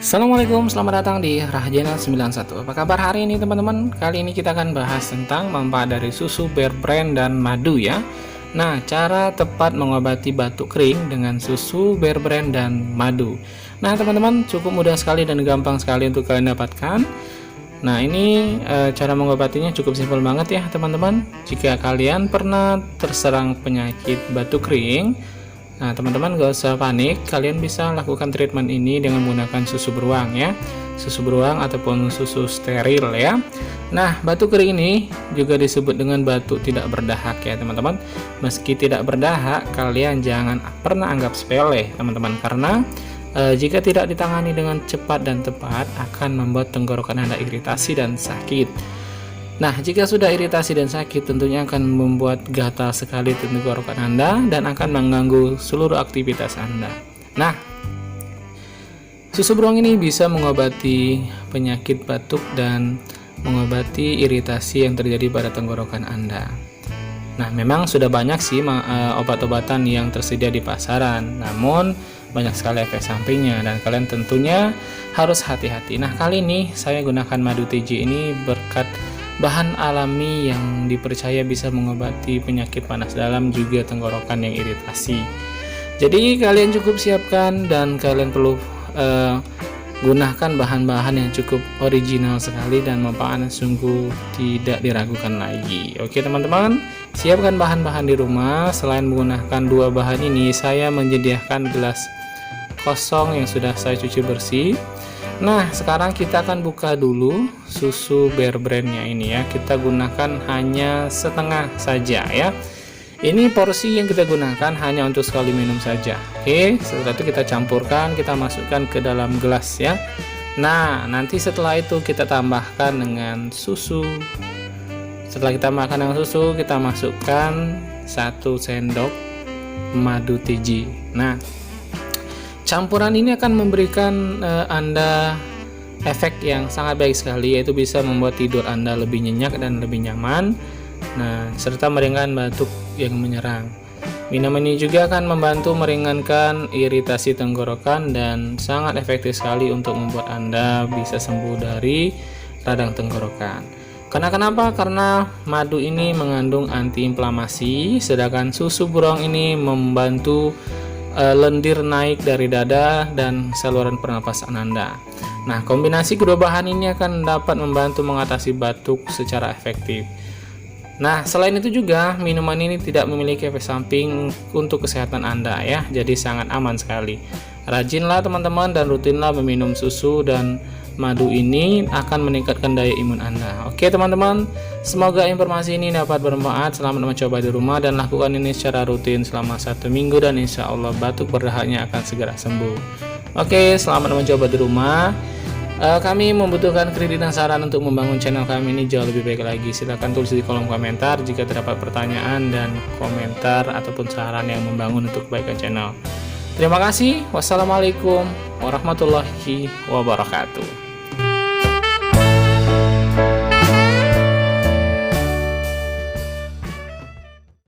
Assalamualaikum, selamat datang di Rahjana 91. Apa kabar hari ini teman-teman? Kali ini kita akan bahas tentang manfaat dari susu Bear Brand dan madu ya. Nah, cara tepat mengobati batuk kering dengan susu Bear Brand dan madu. Nah teman-teman, cukup mudah sekali dan gampang sekali untuk kalian dapatkan. Nah ini cara mengobatinya cukup simpel banget ya teman-teman. Jika kalian pernah terserang penyakit batuk kering, nah teman-teman gak usah panik, kalian bisa lakukan treatment ini dengan menggunakan susu beruang ya, susu beruang ataupun susu steril ya. Nah batuk kering ini juga disebut dengan batuk tidak berdahak ya teman-teman. Meski tidak berdahak, kalian jangan pernah anggap sepele teman-teman, karena jika tidak ditangani dengan cepat dan tepat akan membuat tenggorokan Anda iritasi dan sakit. Nah, jika sudah iritasi dan sakit, tentunya akan membuat gatal sekali tenggorokan Anda dan akan mengganggu seluruh aktivitas Anda. Nah, susu beruang ini bisa mengobati penyakit batuk dan mengobati iritasi yang terjadi pada tenggorokan Anda. Nah, memang sudah banyak sih obat-obatan yang tersedia di pasaran, namun banyak sekali efek sampingnya dan kalian tentunya harus hati-hati. Nah, kali ini saya gunakan madu TJ ini berkat bahan alami yang dipercaya bisa mengobati penyakit panas dalam juga tenggorokan yang iritasi. Jadi kalian cukup siapkan dan kalian perlu gunakan bahan-bahan yang cukup original sekali dan manfaatnya sungguh tidak diragukan lagi. Oke teman-teman, siapkan bahan-bahan di rumah. Selain menggunakan dua bahan ini, saya menyediakan gelas kosong yang sudah saya cuci bersih. Nah sekarang kita akan buka dulu susu Bear Brandnya ini ya. Kita gunakan hanya setengah saja ya. Ini porsi yang kita gunakan hanya untuk sekali minum saja. Oke, setelah itu kita campurkan, kita masukkan ke dalam gelas ya. Nah nanti setelah itu kita tambahkan dengan susu. Setelah kita tambahkan dengan susu, kita masukkan 1 sendok madu TJ. Nah campuran ini akan memberikan Anda efek yang sangat baik sekali, yaitu bisa membuat tidur Anda lebih nyenyak dan lebih nyaman. Nah, serta meringankan batuk yang menyerang. Minuman ini juga akan membantu meringankan iritasi tenggorokan dan sangat efektif sekali untuk membuat Anda bisa sembuh dari radang tenggorokan. Kenapa? Karena madu ini mengandung antiinflamasi, sedangkan susu beruang ini membantu lendir naik dari dada dan saluran pernapasan Anda. Nah, kombinasi kedua bahan ini akan dapat membantu mengatasi batuk secara efektif. Nah, selain itu juga minuman ini tidak memiliki efek samping untuk kesehatan Anda ya, jadi sangat aman sekali. Rajinlah teman-teman dan rutinlah meminum susu dan madu ini akan meningkatkan daya imun Anda. Oke teman-teman, semoga informasi ini dapat bermanfaat. Selamat mencoba di rumah dan lakukan ini secara rutin selama 1 minggu dan insya Allah batuk berdahaknya akan segera sembuh. Oke, selamat mencoba di rumah. Kami membutuhkan kritik dan saran untuk membangun channel kami ini jauh lebih baik lagi. Silahkan tulis di kolom komentar jika terdapat pertanyaan dan komentar ataupun saran yang membangun untuk kebaikan channel. Terima kasih. Wassalamualaikum warahmatullahi wabarakatuh.